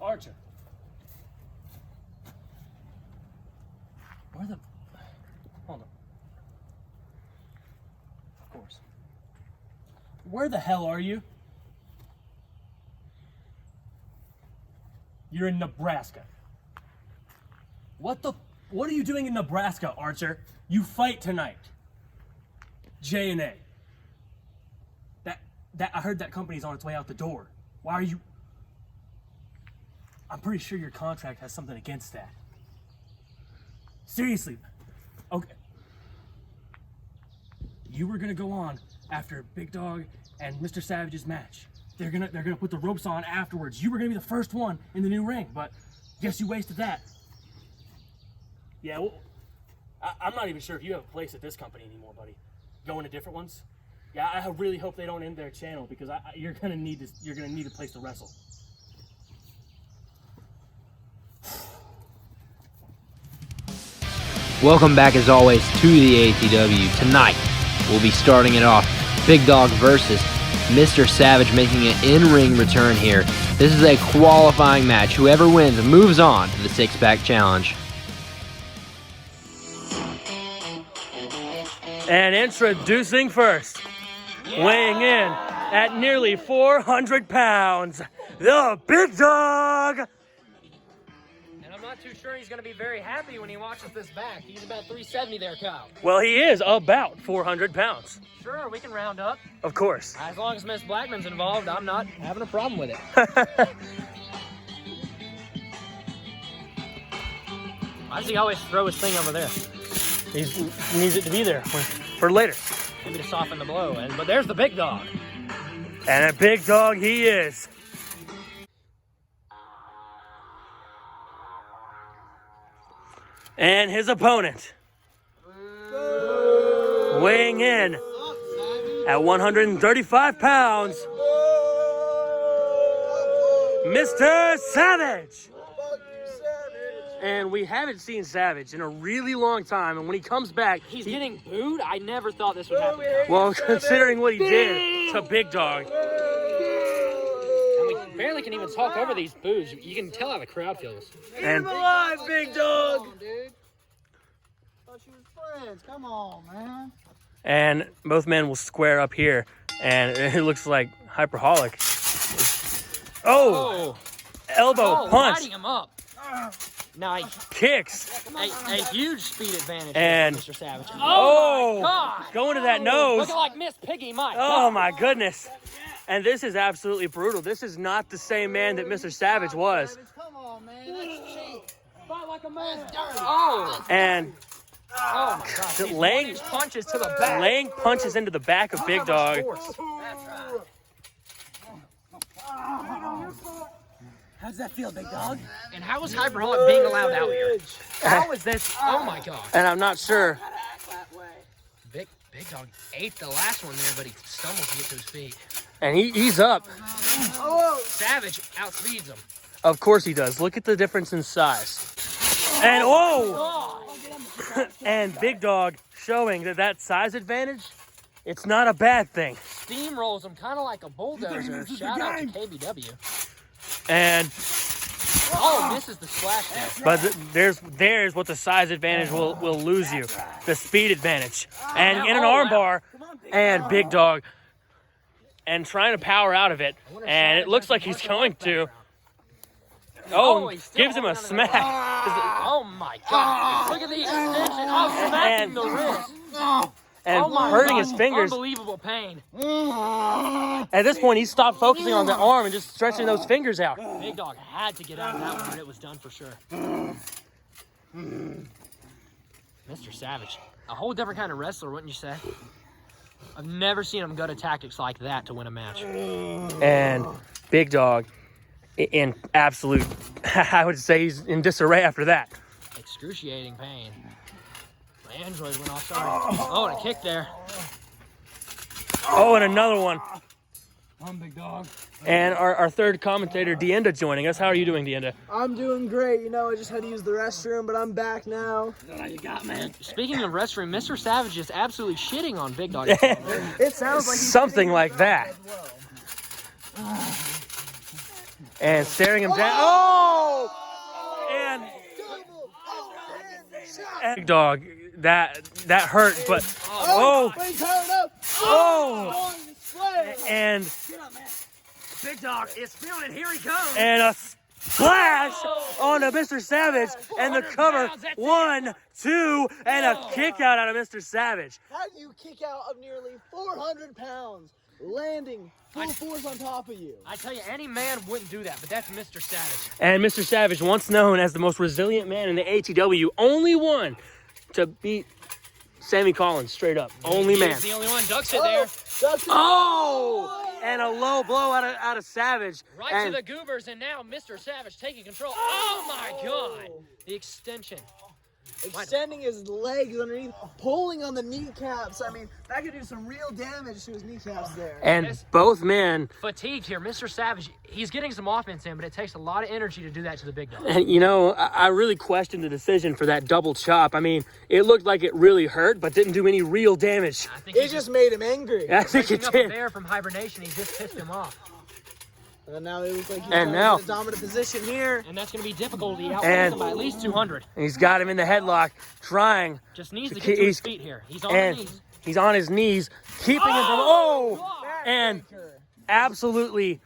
Archer. Where the... Hold on. Of course. Where the hell are you? You're in Nebraska. What are you doing in Nebraska, Archer? You fight tonight. J&A. I heard that company's on its way out the door. Why are you... I'm pretty sure your contract has something against that. Seriously. Okay. You were gonna go on after Big Dog and Mr. Savage's match. They're gonna put the ropes on afterwards. You were gonna be the first one in the new ring, but guess you wasted that. Yeah, well, I'm not even sure if you have a place at this company anymore, buddy. Going to different ones? Yeah, I really hope they don't end their channel because you're gonna need a place to wrestle. Welcome back as always to the ATW. Tonight we'll be starting it off. Big Dog versus Mr. Savage making an in-ring return here. This is a qualifying match. Whoever wins moves on to the six-pack challenge. And introducing first, weighing in at nearly 400 pounds, the Big Dog! And I'm not too sure he's going to be very happy when he watches this back. He's about 370 there, Kyle. Well, he is about 400 pounds. Sure, we can round up. Of course. As long as Miss Blackman's involved, I'm not having a problem with it. Why does he always throw his thing over there? He needs it to be there for later. Maybe to soften the blow. But there's the Big Dog. And a big dog he is. And his opponent, weighing in at 135 pounds, Mr. Savage. And we haven't seen Savage in a really long time, and when he comes back, He's getting booed? I never thought this would happen. well, considering what he did to Big Dog. And we barely can even talk over these boos. You can tell how the crowd feels. And alive, Big Dog! Dude. Thought you was friends. Come on, man. And both men will square up here, and it looks like Hyperholic. Oh! Elbow punch. Lighting him up. Nice. Kicks. A huge speed advantage And for Mr. Savage. Oh! My God. Going to that nose. Looking like Miss Piggy Mike. Oh my goodness. And this is absolutely brutal. This is not the same man that Mr. Savage was. Come on, man. That's cheap. Fight like a man. Oh. And Oh my God. He's laying laying punches to the back. laying punches into the back of Big Dog. That's right. How does that feel, Big Dog? And how is Hyperholic being allowed out here? How is this? Oh my God. And I'm not sure. Big Dog ate the last one there, but he stumbled to get to his feet. And he's up. Savage outspeeds him. Of course he does. Look at the difference in size. And whoa! And Big Dog showing that size advantage, it's not a bad thing. Steamrolls him kind of like a bulldozer. Shout out to KBW. And Misses the splash there. but there's what the size advantage will lose you, the speed advantage, and in an armbar, and Big Dog, and trying to power out of it, and it looks like he's going to. Oh, gives him a smack. Oh my God! Look at the extension. Oh, smacking the wrist. And hurting his fingers. Unbelievable pain. At this point, he stopped focusing on the arm and just stretching those fingers out. Big Dog had to get out of that one, and it was done for sure. Mr. Savage, a whole different kind of wrestler, wouldn't you say? I've never seen him go to tactics like that to win a match. And Big Dog, in absolute, I would say he's in disarray after that. Excruciating pain. My Android went off, sorry. Oh, and a kick there. Oh, and another one. I'm Big Dog. And our third commentator, Deenda, joining us. How are you doing, Deenda? I'm doing great. You know, I just had to use the restroom, but I'm back now. What you got, man? Speaking of restroom, Mr. Savage is absolutely shitting on Big Dog. It sounds like he's Something like that. And staring him down. Oh! Big Dog, that hurt, but But he's hurt up. oh, On the sled. and Get up, man. Big Dog is feeling it. Here he comes. and a splash onto Mr. Savage, and the cover. 1, 2, and a kick out of Mr. Savage. How do you kick out of nearly 400 pounds, landing full force on top of you? I tell you, any man wouldn't do that, but that's Mr. Savage. And Mr. Savage, once known as the most resilient man in the ATW, only one to beat Sammy Collins straight up. Only man. He's the only one. Ducks it there. Ducks it. Oh! And a low blow out of Savage. Right and to the goobers, and now Mr. Savage taking control. Oh my God! The extension. Extending his legs underneath, pulling on the kneecaps. I mean, that could do some real damage to his kneecaps there. And both men, Fatigued here. Mr. Savage, he's getting some offense in, but it takes a lot of energy to do that to the big dog. and you know, I really questioned the decision for that double chop. I mean, it looked like it really hurt, but didn't do any real damage. I think It just made him angry. I think waking it up a did. bear from hibernation, he just pissed him off. And now it looks like he's And in now- a dominant position here. And that's going to be difficult. He outweighs And- him by at least 200. And he's got him in the headlock, trying, Just needs to He's- get to his feet here. He's on and his knees. he's on his knees, keeping him from, and Backbreaker. absolutely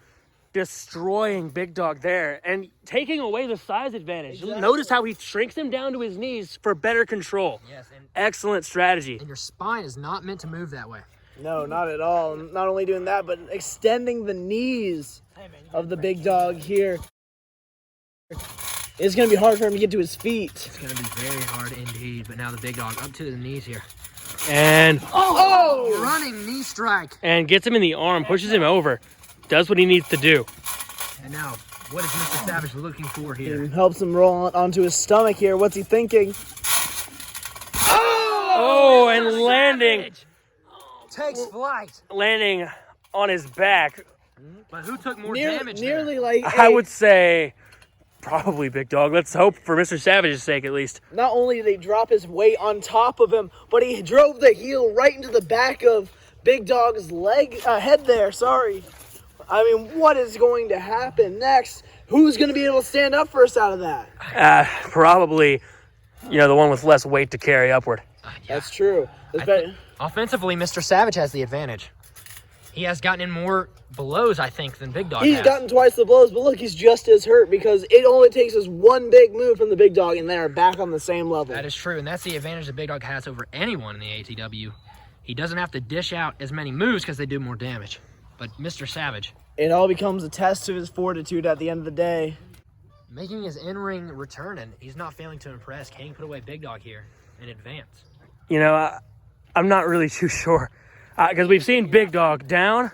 destroying Big Dog there and taking away the size advantage. Exactly. Notice how he shrinks him down to his knees for better control. Yes, and Excellent strategy. your spine is not meant to move that way. No, not at all. Not only doing that, but extending the knees of the big dog here. It's going to be hard for him to get to his feet. It's going to be very hard indeed, but now the big dog up to the knees here. And Running knee strike. gets him in the arm, pushes him over, does what he needs to do. And now, what is Mr. Savage looking for here? And helps him roll onto his stomach here. What's he thinking? Oh, and landing Takes landing on his back. But who took more damage nearly like I would say probably Big Dog. Let's hope for Mr. Savage's sake at least. Not only did they drop his weight on top of him, but he drove the heel right into the back of Big Dog's head there. Sorry. I mean, what is going to happen next? Who's going to be able to stand up first out of that? Probably, the one with less weight to carry upward. That's true. Offensively, Mr. Savage has the advantage. He has gotten in more blows, I think, than Big Dog He's has. gotten twice the blows, but look, he's just as hurt because it only takes us one big move from the Big Dog and they're back on the same level. That is true, and that's the advantage that Big Dog has over anyone in the ATW. He doesn't have to dish out as many moves because they do more damage. But Mr. Savage, It all becomes a test of his fortitude at the end of the day. making his in-ring return, and he's not failing to impress. Can he put away Big Dog here in advance? I'm not really too sure because we've seen Big Dog down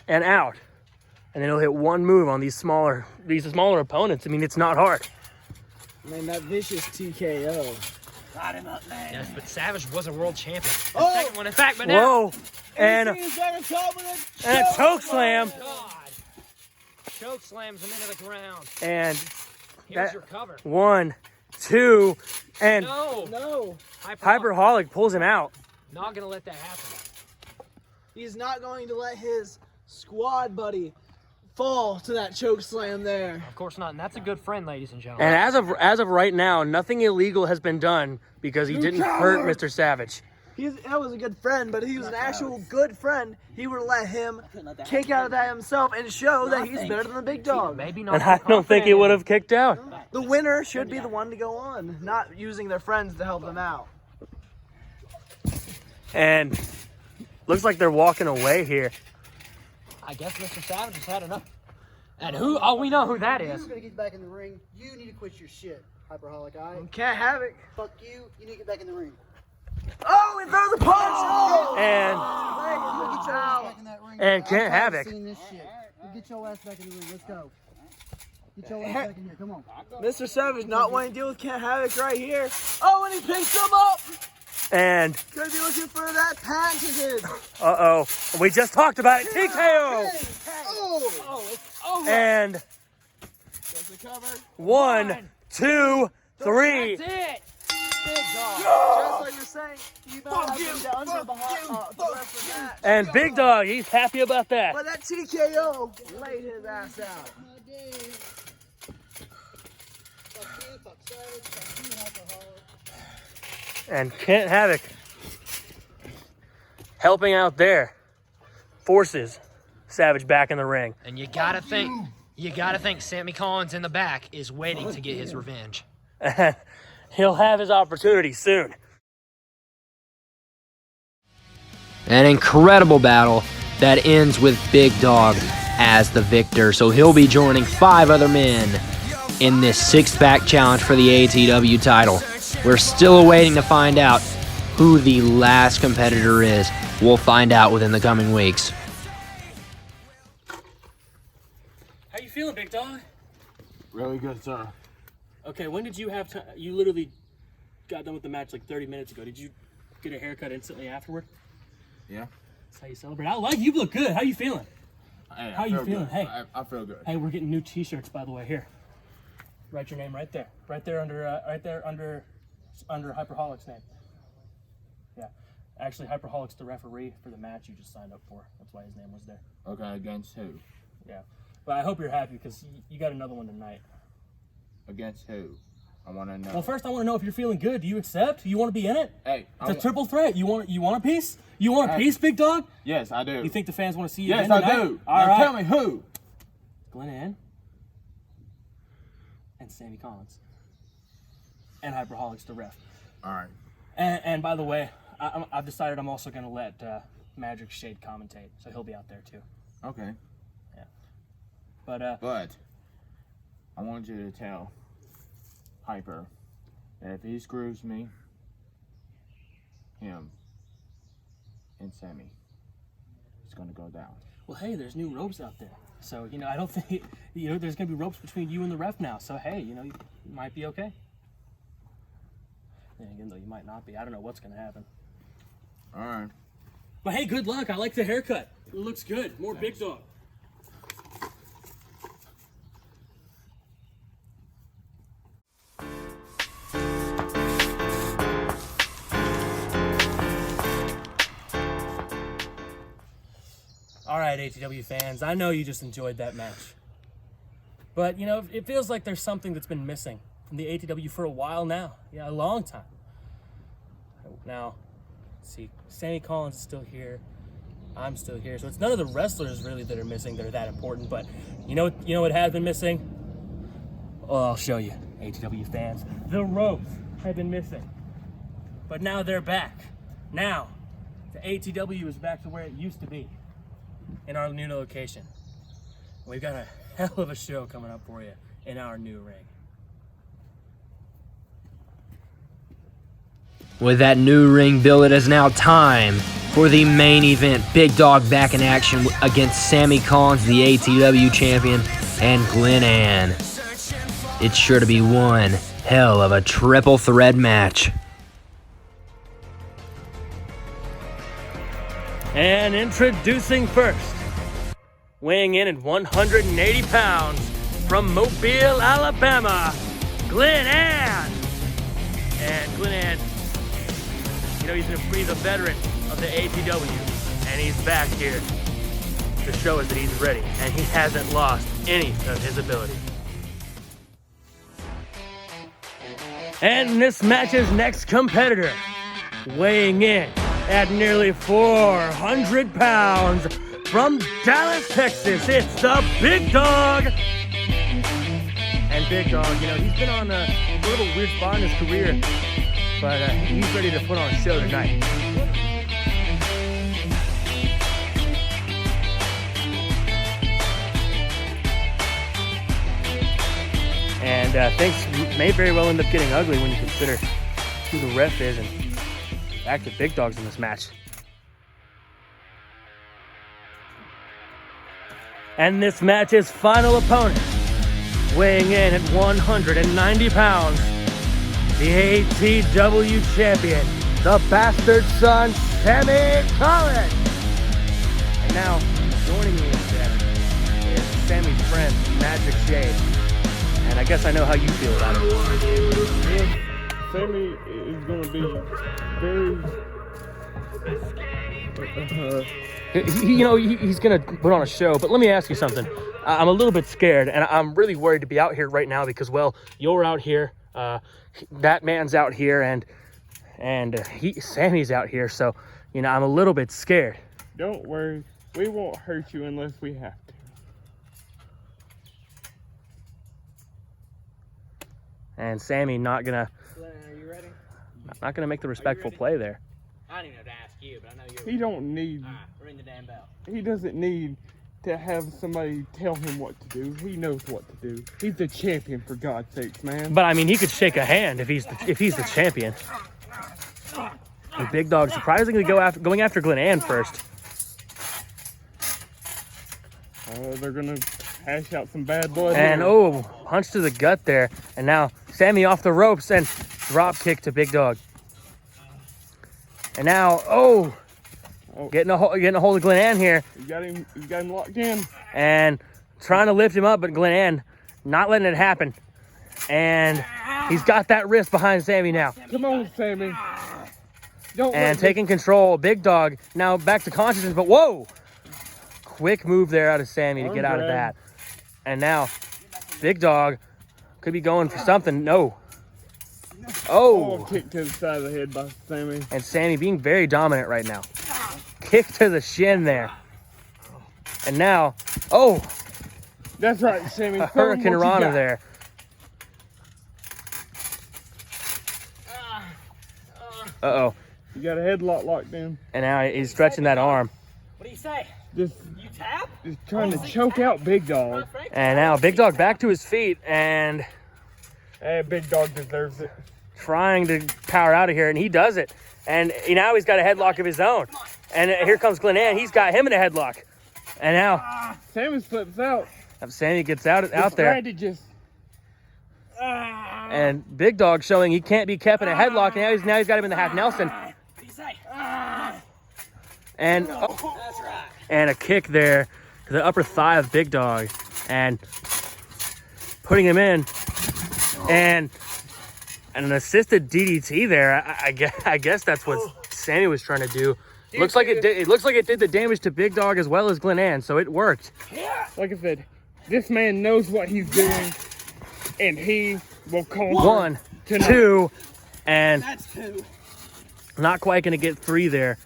and out, and then he'll hit one move on these smaller opponents. I mean, it's not hard. Man, that vicious TKO. Yes, but Savage was a world champion. The Oh! second one, in fact, but now... Whoa, and a choke slam, God. Choke slams him into the ground. and Here's that your cover. 1, 2, and No, Hyperholic pulls him out. Not going to let that happen. he's not going to let his squad buddy fall to that choke slam there. Of course not, and that's a good friend, ladies and gentlemen. And as of right now, nothing illegal has been done because he didn't hurt Mr. Savage. That was a good friend, but he was an actual good friend. He would let him kick out of that himself and show that he's better than the Big Dog. Maybe not. And I don't think he would have kicked out. The winner should be the one to go on, not using their friends to help them out. And looks like they're walking away here. I guess Mr. Savage has had enough. And who? Oh, we know who that is. You're gonna get back in the ring. You need to quit your shit, Hyperholic Eye. Can't have it. Fuck you. You need to get back in the ring. Oh, he throws a punch! Oh! And You get your ass back in that ring. And I'm can't tired have of it. seeing this shit. You get your ass back in the ring. Let's go. Get your ass back in here. Come on. Mr. Savage not wanting to deal with Can't Havoc right here. Oh, and he picks him up! and Gonna be looking for that patented. uh-oh, we just talked about it. TKO. Oh! And Does the cover. 1, 2, 3. That's it. Big Dog. Just like you're saying, you know how to get down to the rest of the match. And Big Dog, he's happy about that. But that TKO laid his ass out. And Kent Havoc helping out there forces Savage back in the ring. And you gotta think Sammy Collins in the back is waiting to get his revenge. He'll have his opportunity soon. An incredible battle that ends with Big Dog as the victor. So he'll be joining 5 other men in this 6-pack challenge for the ATW title. We're still awaiting to find out who the last competitor is. We'll find out within the coming weeks. How you feeling, Big Dog? Really good, sir. Okay, when did you have time? You literally got done with the match like 30 minutes ago. Did you get a haircut instantly afterward? Yeah. That's how you celebrate. I like you. Look good. How you feeling? Hey, How you feeling? Good. Hey. I feel good. Hey, we're getting new T-shirts, by the way. Here, write your name right there. Right there under Hyperholic's name. Yeah, actually, Hyperholic's the referee for the match you just signed up for. That's why his name was there. Okay, against who? Yeah, but I hope you're happy because you got another one tonight. Against who? I want to know. Well, first I want to know if you're feeling good. Do you accept? You want to be in it? Hey, It's a triple threat. You want a piece? You want a piece, Big Dog? Yes, I do. You think the fans want to see you? Yes, again I tonight? do. All Now right. tell me who. Glenn Ann and Sammy Collins and Hyperholics the ref. All right. And by the way, I've decided I'm also going to let Magic Shade commentate, so he'll be out there too. Okay. Yeah. But But I want you to tell Hyper that if he screws me, him and Sammy, it's gonna go down. well, hey, there's new ropes out there, so I don't think there's going to be ropes between you and the ref now. So hey, you might be okay. And again, though, you might not be. I don't know what's going to happen. All right. But hey, good luck. I like the haircut. It looks good. More Thanks. Big Dog. All right, ATW fans, I know you just enjoyed that match. But, it feels like there's something that's been missing from the ATW for a while now. Yeah, a long time. Now, see, Sammy Collins is still here. I'm still here. So it's none of the wrestlers really that are missing that are that important. But you know what has been missing? Oh, I'll show you, ATW fans. The ropes have been missing. But now they're back. Now, the ATW is back to where it used to be in our new location. We've got a hell of a show coming up for you in our new ring. With that new ring built, it is now time for the main event. Big Dog back in action against Sammy Collins, the ATW champion, and Glenn Ann. It's sure to be one hell of a triple threat match. And introducing first, weighing in at 180 pounds from Mobile, Alabama, Glenn Ann. And Glenn Ann, he's a veteran of the ATW, and he's back here to show us that he's ready, and he hasn't lost any of his ability. And this match's next competitor, weighing in at nearly 400 pounds from Dallas, Texas, it's the Big Dog. And Big Dog, he's been on a little weird spot in his career, but he's ready to put on a show tonight. And things may very well end up getting ugly when you consider who the ref is and active Big Dogs in this match. And this match's final opponent, weighing in at 190 pounds, the ATW champion, the Bastard Son, Sammy Collins. And now, joining me is Sammy's friend, Magic Shade. And I guess I know how you feel about it. Sammy is gonna be very. He's gonna put on a show, but let me ask you something. I'm a little bit scared, and I'm really worried to be out here right now because, well, you're out here, that man's out here, and And Sammy's out here, so, you know, I'm a little bit scared. Don't worry. We won't hurt you unless we have to. And Sammy not gonna make the respectful play there. I don't even have to ask you, but I know you're. He don't need. Ring the damn bell. He doesn't need to have somebody tell him what to do. He knows what to do. He's the champion, for God's sakes, man. But I mean, he could shake a hand if he's the champion. And Big Dog surprisingly going after Glen Ann first. They're gonna hash out some bad blood. And here. punch to the gut there. And now Sammy off the ropes and drop kick to Big Dog. And now, getting a hold of Glen Ann here. You got him locked in. And trying to lift him up, but Glen Ann not letting it happen. And he's got that wrist behind Sammy now. Come on, Sammy. And taking control, Big Dog now back to consciousness, but whoa! Quick move there out of Sammy to get out of that. And now, Big Dog could be going for something. No. Kick to the side of the head by Sammy. And Sammy being very dominant right now. Kick to the shin there. And now, that's right, Sammy. a Hurricane Rana there. Uh-oh. You got a headlock locked in. And now he's stretching that arm. What do you say? Just You tap? trying to choke out Big Dog. And now Big Dog back to his feet and Hey, Big Dog deserves it. trying to power out of here, and he does it. And now he's got a headlock of his own. And here comes Glen Ann. He's got him in a headlock. And now Sammy slips out. Sammy gets out there. Just And Big Dog showing he can't be kept in a headlock. Now he's got him in the half Nelson. What do you say? And That's right. and a kick there to the upper thigh of Big Dog. And putting him in. And an assisted DDT there. I guess that's what Sammy was trying to do. Looks like it did the damage to Big Dog as well as Glen Ann, so it worked. like I said, this man knows what he's doing, and he will call 1, tonight. 2, and That's 2. not quite going to get 3 there.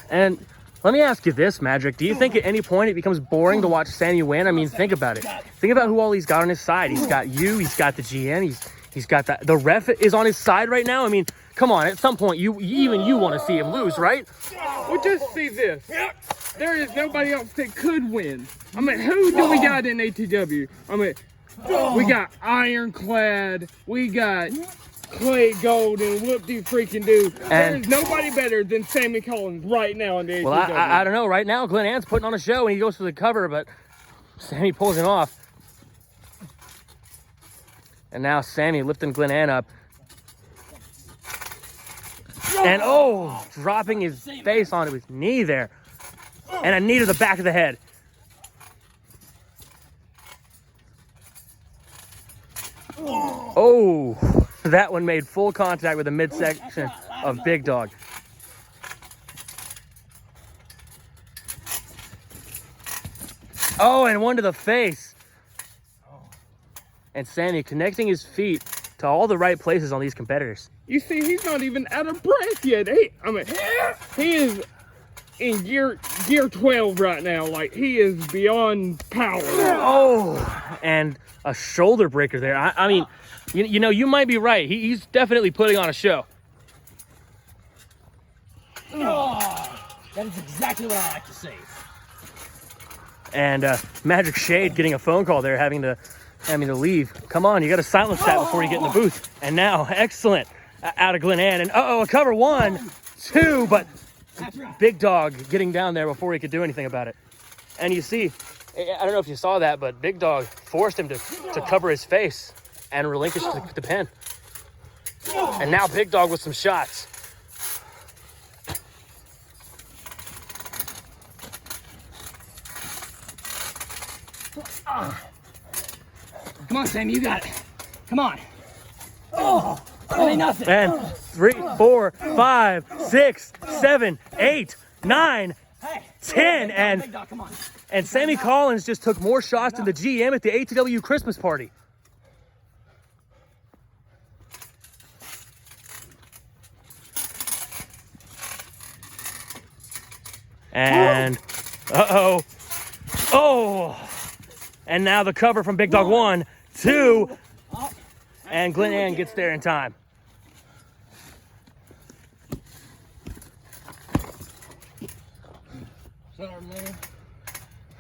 And let me ask you this, Magic. Do you think at any point it becomes boring to watch Sammy win? I mean, think about it. Think about who all he's got on his side. He's got you. He's got the GM. He's got the ref is on his side right now. I mean, come on. At some point, you want to see him lose, right? Well, just see this. There is nobody else that could win. I mean, who do we got in ATW? I mean, we got Ironclad. We got Clay Gold and whoop-de-freaking-do. There is nobody better than Sammy Collins right now in the ATW. Well, I don't know. Right now, Glen Ann's putting on a show, and he goes for the cover, but Sammy pulls him off. And now Sammy lifting Glen Ann up. And, dropping his face onto his knee there. And a knee to the back of the head. That one made full contact with the midsection of Big Dog. And one to the face. And Sammy connecting his feet to all the right places on these competitors. You see, he's not even out of breath yet. He is in gear 12 right now. Like, he is beyond power. And a shoulder breaker there. I mean, you know, you might be right. He's definitely putting on a show. That is exactly what I like to see. And Magic Shade getting a phone call there, having to leave. Come on, you got to silence that before you get in the booth. And now, excellent, out of Glen Ann. And a cover 1, 2, but Big Dog getting down there before he could do anything about it. And you see, I don't know if you saw that, but Big Dog forced him to cover his face and relinquish the pin. And now Big Dog with some shots. Come on, Sam, you got it. Come on. That ain't nothing. And 3, 4, 5, 6, 7, 8, 9, 10, Big Dog, come on. and Sammy Collins just took more shots than the GM at the ATW Christmas party. And, uh-oh. Oh! And now the cover from Big Dog 1, 2, and Glen Ann gets there in time.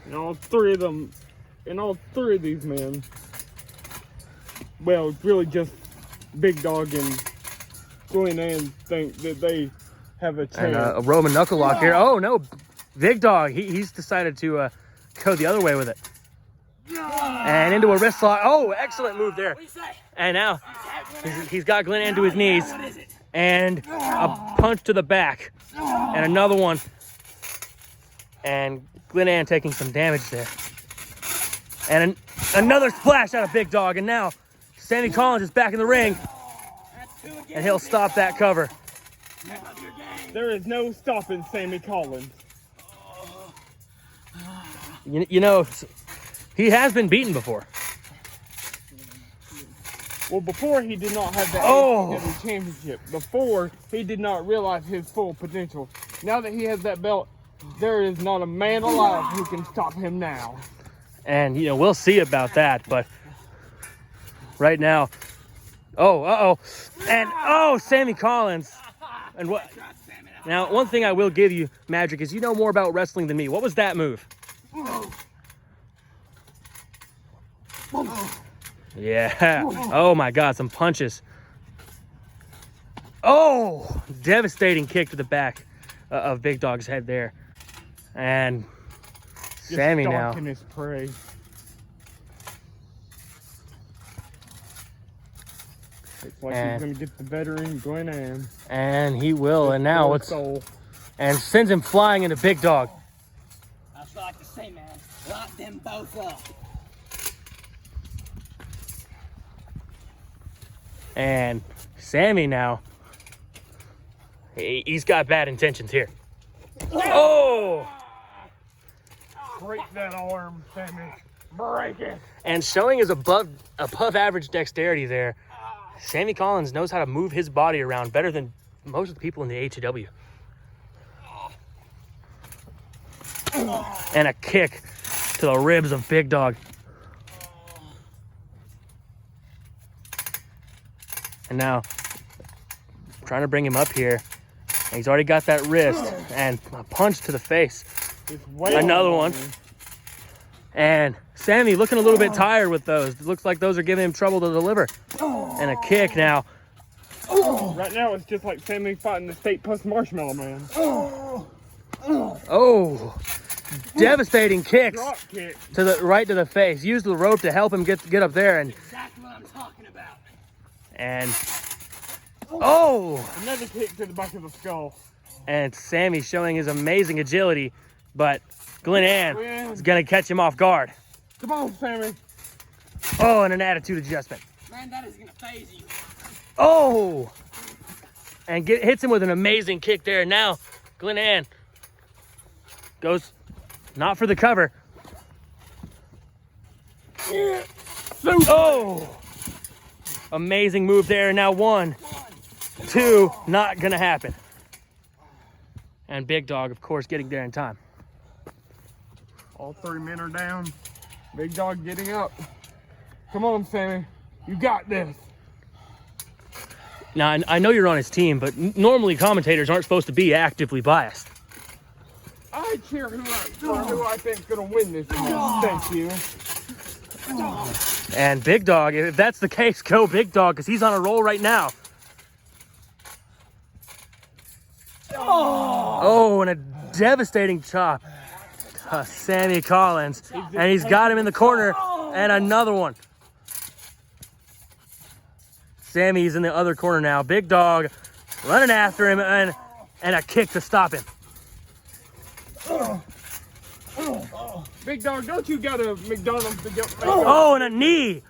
And all three of these men, well, it's really just Big Dog and Glen Ann think that they have a chance. And a Roman knuckle lock here. Oh, no. Big Dog, he's decided to go the other way with it. And into a wrist lock. Oh, excellent move there. And now he's got Glen Ann to his knees. And a punch to the back. And another one. And Glen Ann taking some damage there. And another splash out of Big Dog. And now Sammy Collins is back in the ring. And he'll stop that cover. There is no stopping Sammy Collins. You know, he has been beaten before. Well, before he did not have that Oh. ATW championship. Before, he did not realize his full potential. Now that he has that belt, there is not a man alive who can stop him now. And, you know, we'll see about that. But right now, oh, and Sammy Collins. And what? Now, one thing I will give you, Magic, is you know more about wrestling than me. What was that move? Yeah. Oh my God, some punches. Oh, devastating kick to the back of Big Dog's head there. And Sammy now. Stalking his prey. Looks like he's gonna get the veteran Glen Ann. And he will. And now it's and sends him flying into Big Dog. That's what I like to say, man. Lock them both up. And Sammy now, he's got bad intentions here. Oh! Break that arm, Sammy. Break it. And showing his above average dexterity there, Sammy Collins knows how to move his body around better than most of the people in the ATW. And a kick to the ribs of Big Dog. And now, trying to bring him up here. And he's already got that wrist. And a punch to the face. Another one. And Sammy looking a little bit tired with those. It looks like those are giving him trouble to deliver. And a kick now. Right now, it's just like Sammy fighting the State Plus Marshmallow Man. Oh, devastating kicks Drop kick. to the right to the face. Used the rope to help him get up there. And Exactly what I'm talking about. And oh, Another kick to the back of the skull. and Sammy showing his amazing agility, but Glen Ann is gonna catch him off guard. Come on, Sammy. Oh, and an attitude adjustment. Man, that is gonna phase you. Oh, and hits him with an amazing kick there. Now Glen Ann goes not for the cover. Oh, amazing move there. Now 1, 2, not gonna happen. And Big Dog, of course, getting there in time. All three men are down. Big Dog getting up. Come on, Sammy. You got this. Now, I know you're on his team, but normally commentators aren't supposed to be actively biased. I cheer who I think's gonna win this match. Thank you. And Big Dog, if that's the case, go Big Dog, because he's on a roll right now. Oh, and a devastating chop to Sammy Collins. And he's got him in the corner, and another one. Sammy's in the other corner now. Big Dog running after him, and a kick to stop him. Big Dog, don't you got a McDonald's to get? Oh, and a knee.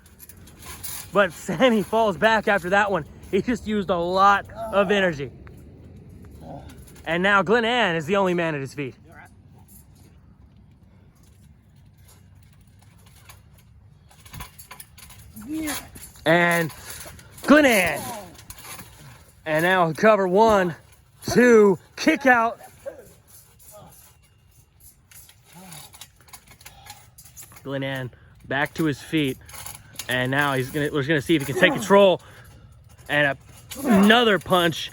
But Sammy falls back after that one. He just used a lot of energy. And now Glen Ann is the only man at his feet. And Glen Ann. And now cover 1, 2, kick out. Glenn back to his feet, and now we're gonna see if he can take control. And another punch.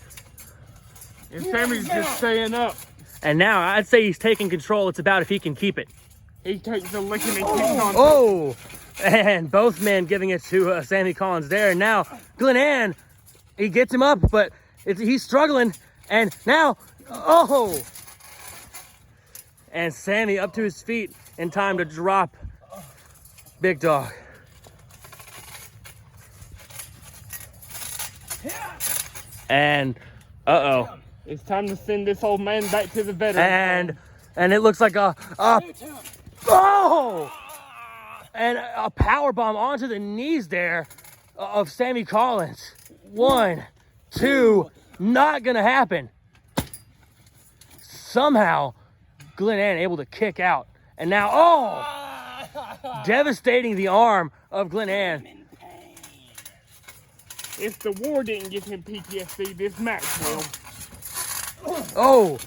And Sammy's just staying up. And now I'd say he's taking control. It's about if he can keep it. He takes the licking and keeps on. Oh, and both men giving it to Sammy Collins there. And now Glenn, he gets him up, but he's struggling. And now, oh, and Sammy up to his feet in time to drop Big Dog. And uh-oh. It's time to send this old man back to the veteran. And it looks like a oh, and a power bomb onto the knees there of Sammy Collins. 1, 2, not gonna happen. Somehow, Glenn able to kick out, and now devastating the arm of Glenn. If the war didn't give him PTSD, this match will. Oh,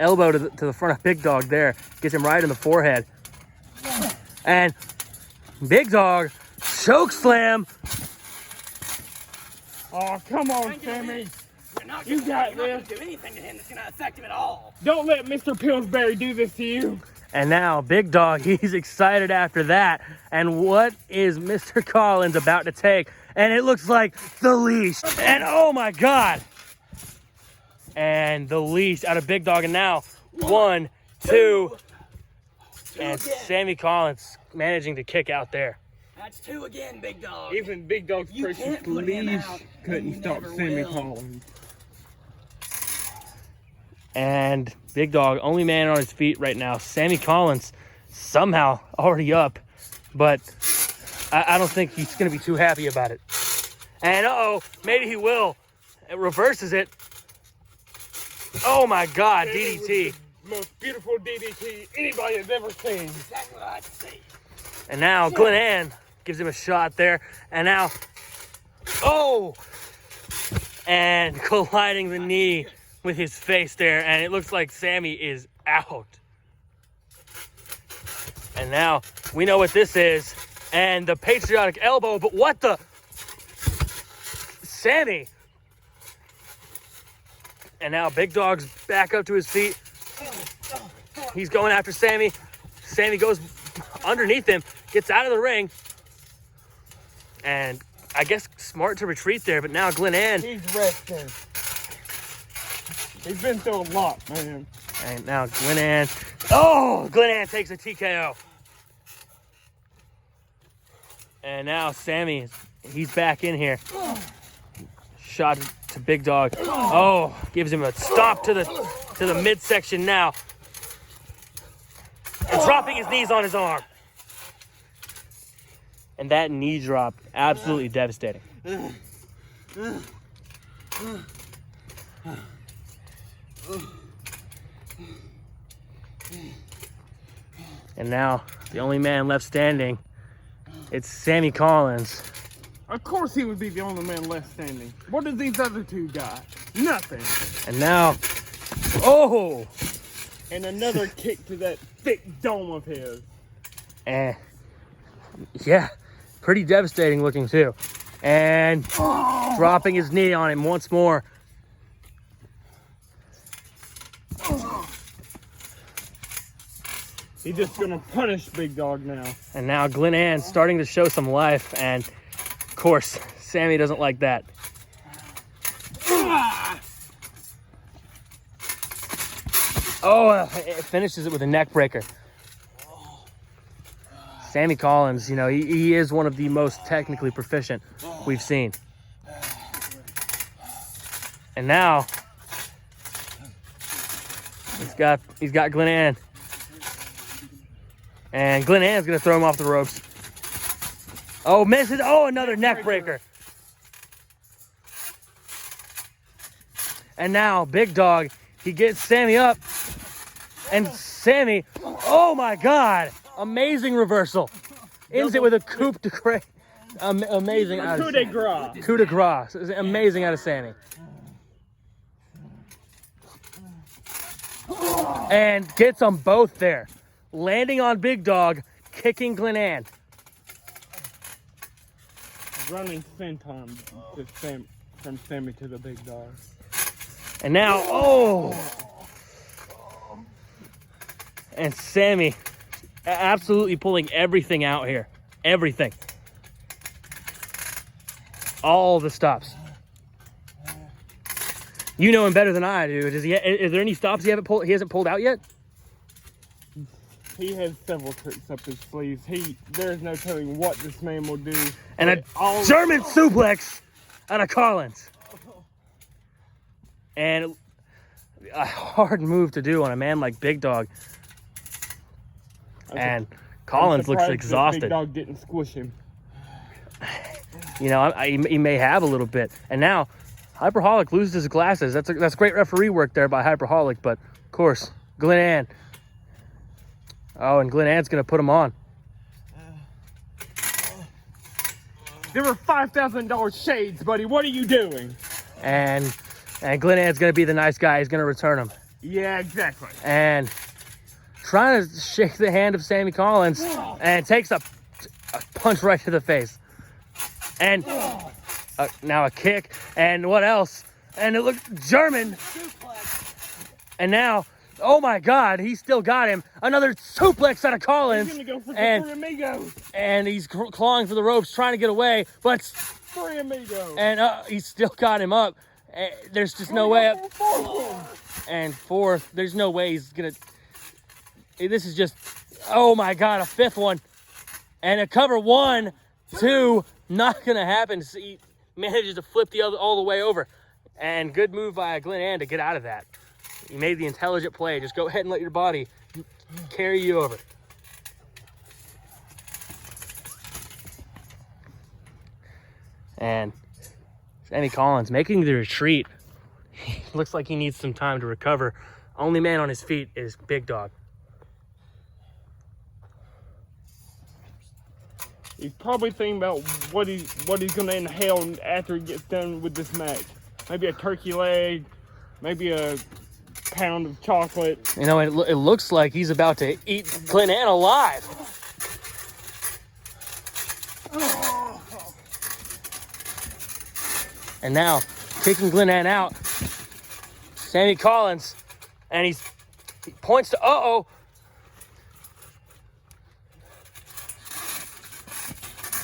elbow to the front of Big Dog there. Gets him right in the forehead. And Big Dog choke slam. Oh, come on, Sammy. You got this. Do anything to him that's going to affect him at all. Don't let Mr. Pillsbury do this to you. And now Big Dog, he's excited after that. And what is Mr. Collins about to take? And it looks like the leash. And oh my God. And the leash out of Big Dog. And now 1, 2. And Sammy Collins managing to kick out there. That's 2 again, Big Dog. Even Big Dog's You precious can't put him leash out. couldn't You stop never Sammy will. Collins. And Big Dog, only man on his feet right now. Sammy Collins somehow already up. But I don't think he's going to be too happy about it. And maybe he will. It reverses it. Oh my God, DDT. Most beautiful DDT anybody has ever seen. Exactly what I see. And now Glenn gives him a shot there. And now, and colliding the knee with his face there. And it looks like Sammy is out. And now we know what this is. And the patriotic elbow, but what the? Sammy. And now Big Dog's back up to his feet. He's going after Sammy. Sammy goes underneath him, gets out of the ring. And I guess smart to retreat there, but now Glenn. He's resting. He's been through a lot, man. And now Glenn takes a TKO. And now Sammy, he's back in here. Shot to Big Dog. Gives him a stomp to the midsection now. And dropping his knees on his arm. And that knee drop, absolutely devastating. And now, the only man left standing, it's Sammy Collins. Of course he would be the only man left standing. What do these other 2 got? Nothing. And now, And another kick to that thick dome of his. and yeah, pretty devastating looking too. And dropping his knee on him once more. He's just gonna punish Big Dog now. And now Glenn starting to show some life, and of course, Sammy doesn't like that. It finishes it with a neck breaker. Sammy Collins, he is one of the most technically proficient we've seen. And now he's got Glenn. And Glenn gonna throw him off the ropes. Misses. Another neck breaker. And now Big Dog, he gets Sammy up. And Sammy, oh my God, amazing reversal. Ends it with a coup de grace. Amazing. Coup de grace. Coup de grace. Amazing out of Sammy. And gets them both there. Landing on Big Dog, kicking Glen Ann. Running senton from Sammy to the big dog. And now, oh! And Sammy absolutely pulling everything out here. Everything. All the stops. You know him better than I do. Is there any stops he hasn't pulled out yet? He has several tricks up his sleeves. There's no telling what this man will do. And a German suplex out of Collins. And a hard move to do on a man like Big Dog. And Collins looks exhausted. Big Dog didn't squish him. You know, he may have a little bit. And now, Hyperholic loses his glasses. That's great referee work there by Hyperholic. But, of course, Glen Ann. Oh, and Glen Ann's going to put him on. There were $5,000 shades, buddy. What are you doing? And Glen Ann's going to be the nice guy. He's going to return them. Yeah, exactly. And trying to shake the hand of Sammy Collins and takes a punch right to the face. And now a kick. And what else? And it looked German. And now, oh my God, he still got him. Another suplex out of Collins. He's going to go for and, the Three Amigos. And he's clawing for the ropes, trying to get away. But Three Amigos. And he's still got him up. There's just no way up. And fourth, there's no way he's going to. This is just, oh my God, a fifth one. And a cover 1, 2, not going to happen. He manages to flip all the way over. And good move by Glen Ann to get out of that. He made the intelligent play. Just go ahead and let your body carry you over. And Sammy Collins making the retreat. Looks like he needs some time to recover. Only man on his feet is Big Dog. He's probably thinking about what he's going to inhale after he gets done with this match. Maybe a turkey leg, maybe a pound of chocolate. You know, it looks like he's about to eat Glen Ann alive. And now, kicking Glen Ann out, Sammy Collins, and he points to, uh-oh.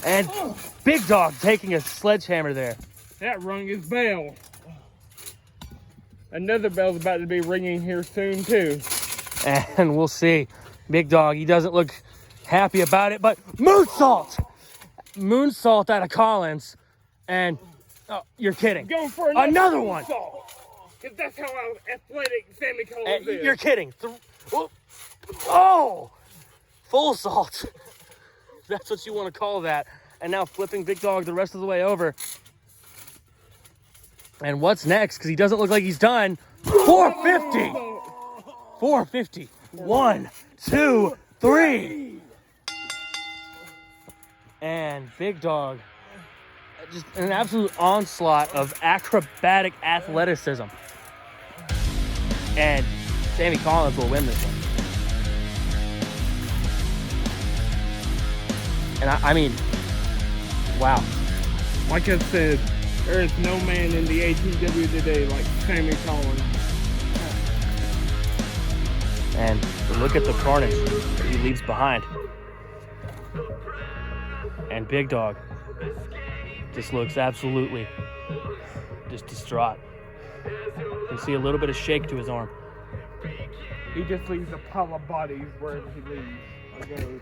And Big Dog taking a sledgehammer there. That rung his bell. Another bell's about to be ringing here soon, too. And we'll see. Big Dog, he doesn't look happy about it, but moonsault! Moonsault out of Collins. And, oh, you're kidding. Going for another one. Because that's how athletic Sammy Collins is. You're kidding. Oh! Full salt. That's what you want to call that. And now flipping Big Dog the rest of the way over. And what's next? Because he doesn't look like he's done. 450. 450. 1, 2, 3. And Big Dog, just an absolute onslaught of acrobatic athleticism. And Sammy Collins will win this one. And I mean, wow. Like I said, there is no man in the ATW today like Sammy Collins. And look at the carnage that he leaves behind. And Big Dog just looks absolutely just distraught. You can see a little bit of shake to his arm. He just leaves a pile of bodies wherever he leaves or goes.